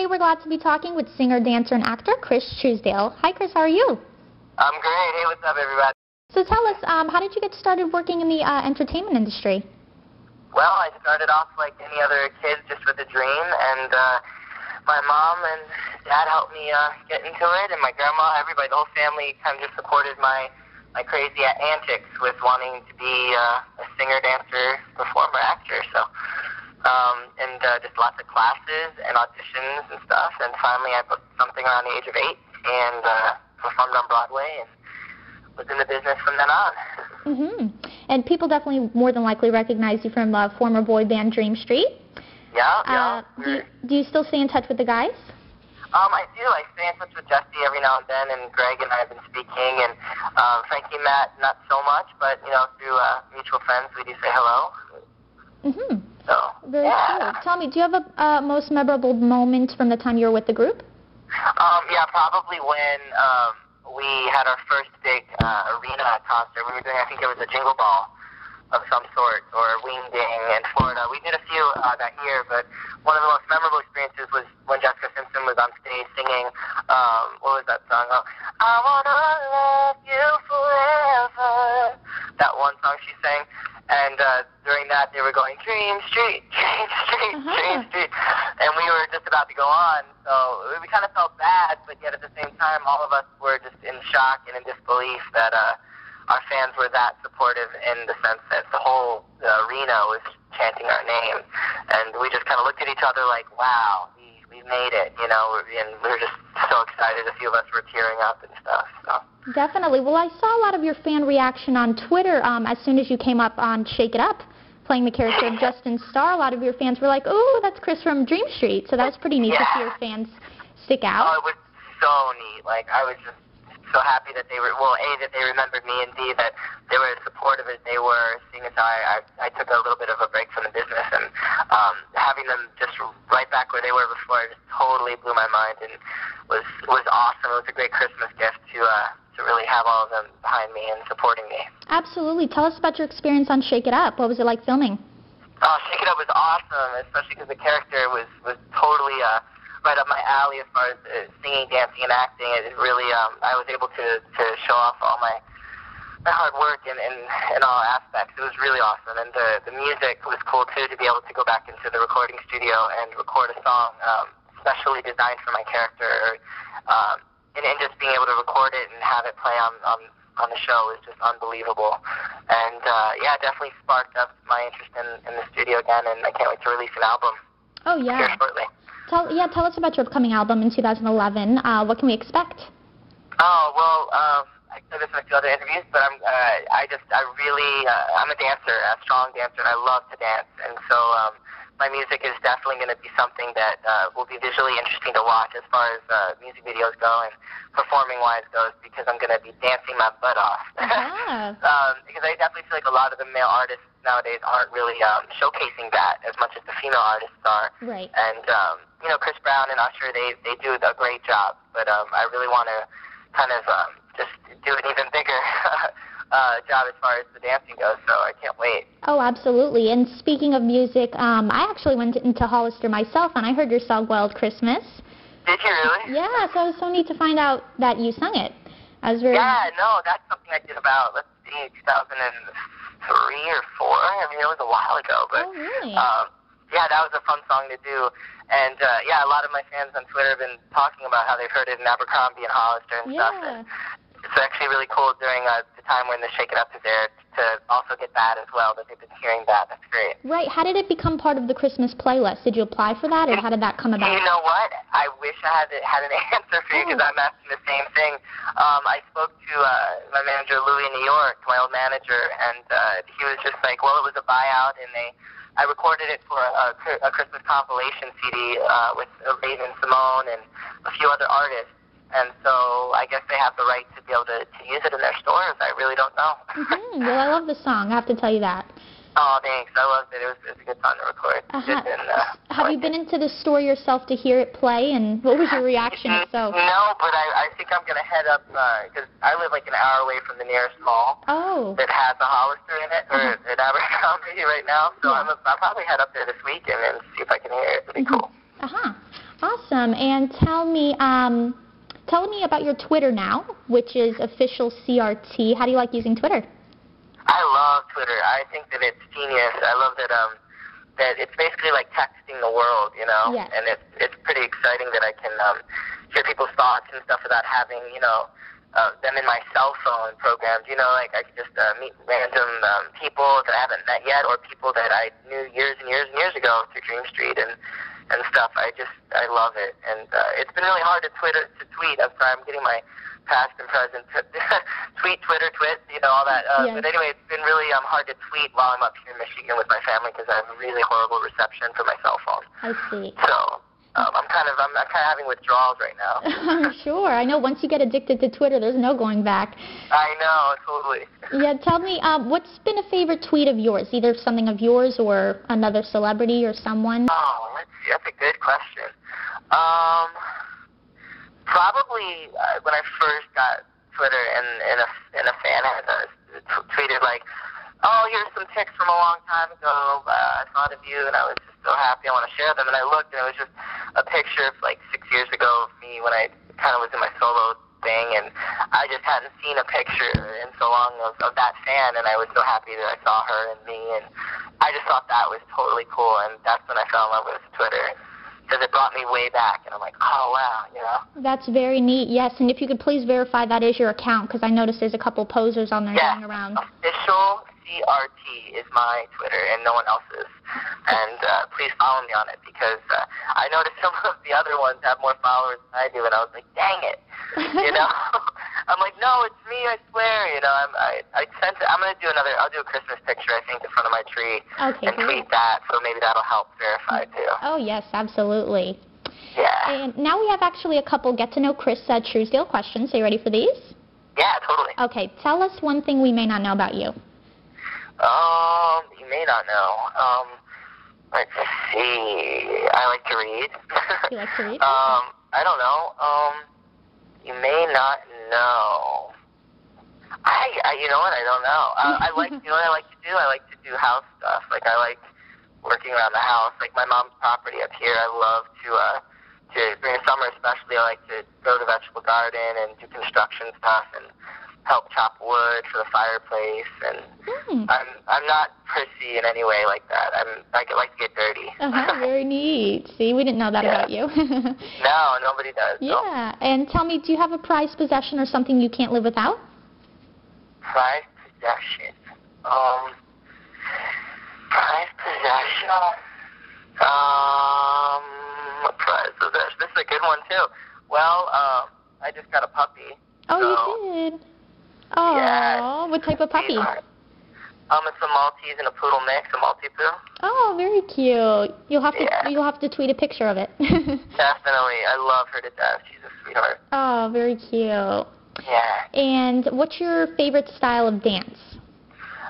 today we're glad to be talking with singer, dancer, and actor Chris Trousdale. Hi, Chris. How are you? I'm great. Hey, what's up, everybody? So tell us, how did you get started working in the entertainment industry? Well, I started off like any other kid, just with a dream, and my mom and dad helped me get into it, and my grandma, everybody, the whole family kind of just supported my crazy antics with wanting to be a singer, dancer, performer, actor. So, and just lots of classes and auditions and stuff, and finally I booked something around the age of 8 and performed on Broadway and was in the business from then on. And people definitely more than likely recognize you from former boy band Dream Street. Yeah. Do you still stay in touch with the guys? I do. I stay in touch with Jesse every now and then, and Greg and I have been speaking, and Frankie and Matt, not so much, but, you know, through mutual friends, we do say hello. So, Very cool. Tell me, do you have a most memorable moment from the time you were with the group? Yeah, probably when we had our first big arena concert. We were doing, I think it was a Jingle Ball of some sort, or a Wing Ding in Florida. We did a few that year, but one of the most memorable experiences was when Jessica Simpson was on stage singing, what was that song? Oh, I wanna love you forever. That one song she sang. And during that, they were going, Dream Street, Dream Street, Dream Street. And we were just about to go on. So we kind of felt bad, but yet at the same time, all of us were just in shock and in disbelief that our fans were that supportive, in the sense that the whole arena was chanting our name. And we just kind of looked at each other like, wow, we made it, you know, and we were just so excited. A few of us were tearing up and stuff. So. Definitely. Well, I saw a lot of your fan reaction on Twitter as soon as you came up on Shake It Up, playing the character of Justin Starr. A lot of your fans were like, "Oh, that's Chris from Dream Street." So that was pretty neat to see your fans stick out. Oh, it was so neat. Like, I was just so happy that they were, well, A, that they remembered me, and B, that they were as supportive as they were, seeing as I took a little bit of a break from the business, and having them just right back where they were before just totally blew my mind, and was awesome. It was a great Christmas gift to really have all of them behind me and supporting me. Absolutely. Tell us about your experience on Shake It Up. What was it like filming? Oh, Shake It Up was awesome, especially because the character was totally right up my alley as far as singing, dancing, and acting. It really, I was able to show off all my hard work in all aspects. It was really awesome, and the music was cool too, to be able to go back into the recording studio and record a song specially designed for my character. And just being able to record it and have it play on the show is just unbelievable. And yeah, it definitely sparked up my interest in the studio again, and I can't wait to release an album here shortly. Tell us about your upcoming album in 2011. What can we expect? Oh, well, I said this in a few other interviews, but I'm a dancer, a strong dancer, and I love to dance. And so my music is definitely going to be something that will be visually interesting to watch as far as music videos go and performing-wise goes, because I'm going to be dancing my butt off. Because I definitely feel like a lot of the male artists nowadays aren't really showcasing that as much as the female artists are. Right. And, you know, Chris Brown and Usher, they do a great job, but I really want to kind of just do an even bigger job as far as the dancing goes, so I can't wait. Oh, absolutely. And speaking of music, I actually went into Hollister myself, and I heard your song Wild Christmas. Did you really? Yeah, so it was so neat to find out that you sung it. I was very... Yeah, no, that's something I did about, let's see, 2003 or 4. I mean, it was a while ago, but... Oh, really? Yeah, that was a fun song to do. And, yeah, a lot of my fans on Twitter have been talking about how they've heard it in Abercrombie and Hollister and stuff. And it's actually really cool during the time when the Shake It Up is there to also get that as well, that they've been hearing that. That's great. Right. How did it become part of the Christmas playlist? Did you apply for that, or how did that come about? You know what? I wish I had an answer for you, because I'm asking the same thing. I spoke to my manager, Louie, in New York, my old manager, and he was just like, well, it was a buyout, and I recorded it for a Christmas compilation CD with Raven Simone and a few other artists. And so I guess they have the right to be able to use it in their stores. I really don't know. Well, I love the song. I have to tell you that. Oh, thanks. I loved it. It was a good song to record. Have you been into the store yourself to hear it play, and what was your reaction if so? No, but I think I'm going to head up, because I live like an hour away from the nearest mall that has a Hollister in it, or at Abercrombie right now. So I'll probably head up there this weekend and see if I can hear it. It'd be cool. Awesome. And tell me about your Twitter now, which is official CRT. How do you like using Twitter? I love Twitter. I think that it's genius. I love that that it's basically like texting the world, you know. Yes. And it's pretty exciting that I can hear people's thoughts and stuff without having, them in my cell phone programs. You know, like I could just meet random people that I haven't met yet, or people that I knew years and years and years ago through Dream Street and stuff. I love it, and it's been really hard to tweet. I'm sorry, I'm getting my past and present tweet, Twitter, all that. Yes. But anyway, it's been really hard to tweet while I'm up here in Michigan with my family because I have a really horrible reception for my cell phone. I see. So I'm kind of having withdrawals right now. I'm sure. I know once you get addicted to Twitter, there's no going back. I know, totally. Yeah, tell me, what's been a favorite tweet of yours? Either something of yours or another celebrity or someone? Oh, let's see. That's a good question. Probably when I first got Twitter and a fan had tweeted like, "Oh, here's some pics from a long time ago. I thought of you, and I was just so happy. I want to share them." And I looked, and it was just a picture of like 6 years ago of me when I kind of was in my solo thing, and I just hadn't seen a picture in so long of that fan, and I was so happy that I saw her and me, and I just thought that was totally cool, and that's when I fell in love with Twitter. Because it brought me way back, and I'm like, oh, wow, you know? That's very neat, yes. And if you could please verify that is your account, because I noticed there's a couple posers on there going around. Official CRT is my Twitter, and no one else's. And please follow me on it, because I noticed some of the other ones have more followers than I do, and I was like, dang it, you know? I'm like, no, it's me, I swear, you know? I sent it. I'll do a Christmas picture, I think, in front of my tree, and tweet that, so maybe that'll help verify, too. Oh, yes, absolutely. Yeah. And now we have actually a couple get-to-know Chris Trousdale questions. Are you ready for these? Yeah, totally. Okay, tell us one thing we may not know about you. You may not know. Let's see. I like to read. You like to read? I don't know. You may not know. You know what? I don't know. I like, you know what I like to do? I like to do house stuff. Like, I like working around the house. Like, my mom's property up here, I love to during the summer especially, I like to go to the vegetable garden and do construction stuff and help chop wood for the fireplace. And I'm not prissy in any way like that. I like to get dirty. Very neat. See, we didn't know that about you. No, nobody does. Yeah. No. And tell me, do you have a prized possession or something you can't live without? Prized possession. Prized possession. A prized possession. This is a good one too. Well, I just got a puppy. Oh, you did. Oh, yeah. What type of puppy? It's a Maltese and a poodle mix, a Maltipoo. Oh, very cute. You'll have to tweet a picture of it. Definitely. I love her to death. She's a sweetheart. Oh, very cute. Yeah. And what's your favorite style of dance?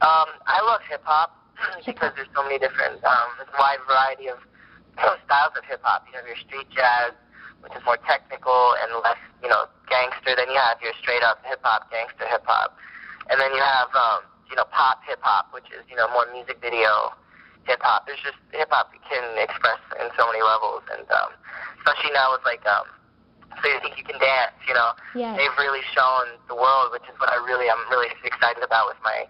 I love hip-hop because there's so many different, there's a wide variety of styles of hip-hop. You have your street jazz, which is more technical and less, gangster. Then you have your straight-up hip-hop, gangster hip-hop. And then you have, pop hip-hop, which is, more music video hip-hop. There's just hip-hop you can express in so many levels. And especially now with, So You Think You Can Dance, Yes. They've really shown the world, which is what I'm really excited about with my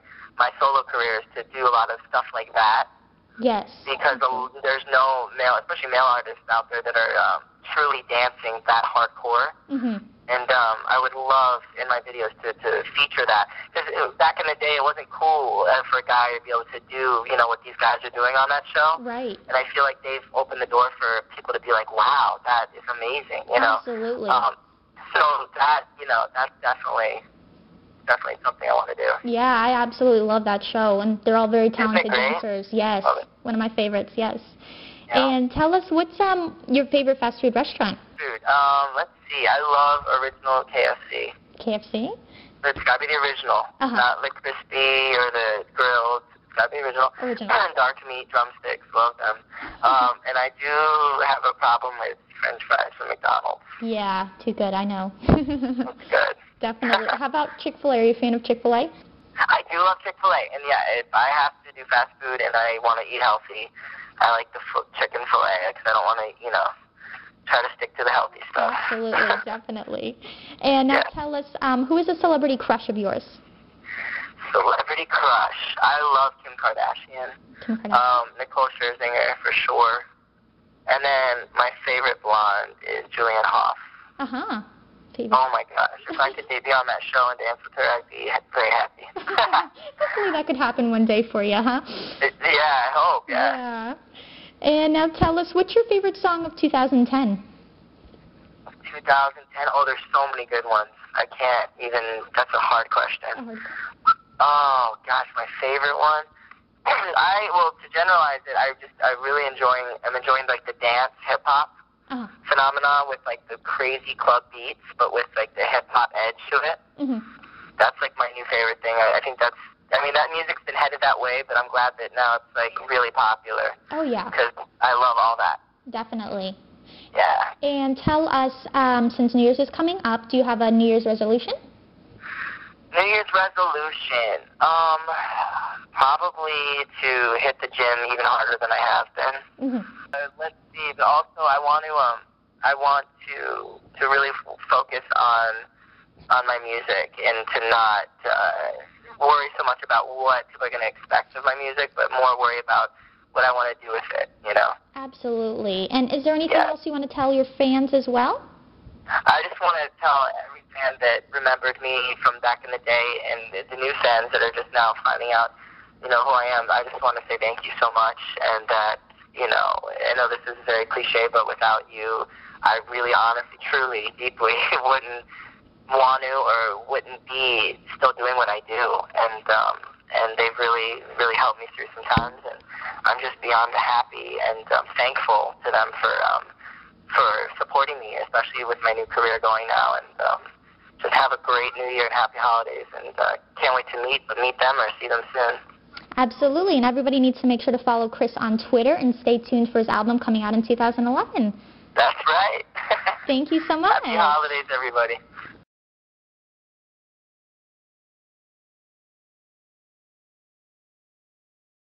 solo career, is to do a lot of stuff like that. Yes. Because there's no especially male artists out there that are truly dancing that hardcore. Mm-hmm. And I would love in my videos to feature that. Because back in the day, it wasn't cool for a guy to be able to do, what these guys are doing on that show. Right. And I feel like they've opened the door for people to be like, wow, that is amazing, Absolutely. So that, that's definitely something I want to do. Yeah, I absolutely love that show, and they're all very talented dancers. Yes, one of my favorites. Yes. Yeah. And tell us, what's your favorite fast food restaurant? Food. Let's see. I love original KFC. KFC? It's got to be the original. Not the crispy or the grilled. It's got to be original. Dark meat drumsticks. Love them. And I do have a problem with French fries from McDonald's. Yeah, too good. I know. It's good. Definitely. How about Chick-fil-A? Are you a fan of Chick-fil-A? I do love Chick-fil-A. And, yeah, if I have to do fast food and I want to eat healthy, I like the chicken fillet because I don't want to, try to stick to the healthy stuff. Absolutely, definitely. And now tell us, who is a celebrity crush of yours? Celebrity crush. I love Kim Kardashian. Nicole Scherzinger for sure. And then my favorite blonde is Julianne Hough. Oh my gosh. If I could debut on that show and dance with her, I'd be very happy. Hopefully that could happen one day for you, huh? Yeah, I hope, yeah. And now tell us, what's your favorite song of 2010? 2010? Oh, there's so many good ones. I can't even, that's a hard question. Oh, gosh, my favorite one? Well, to generalize it, I'm enjoying like the dance hip-hop phenomenon with like the crazy club beats, but with like the hip-hop edge to it. That's like my new favorite thing. I think that music's been headed that way, but I'm glad that now it's like really popular. Oh, yeah. Because I love all that. Definitely. Yeah. And tell us, since New Year's is coming up, do you have a New Year's resolution? New Year's resolution, probably to hit the gym even harder than I have been. Let's see. But also, I want to really focus on my music and to not worry so much about what people are going to expect of my music, but more worry about what I want to do with it. You know. Absolutely. And is there anything else you want to tell your fans as well? I just want to tell every fan that remembered me from back in the day and the new fans that are just now finding out, who I am. I just want to say thank you so much, and that, I know this is very cliche, but without you, I really honestly, truly, deeply wouldn't want to or wouldn't be still doing what I do. And they've really, really helped me through some times, and I'm just beyond happy and thankful to them for supporting me, especially with my new career going now, and just have a great New Year and happy holidays, and can't wait to meet them or see them soon. Absolutely, and everybody needs to make sure to follow Chris on Twitter and stay tuned for his album coming out in 2011. That's right. Thank you so much. Happy holidays, everybody.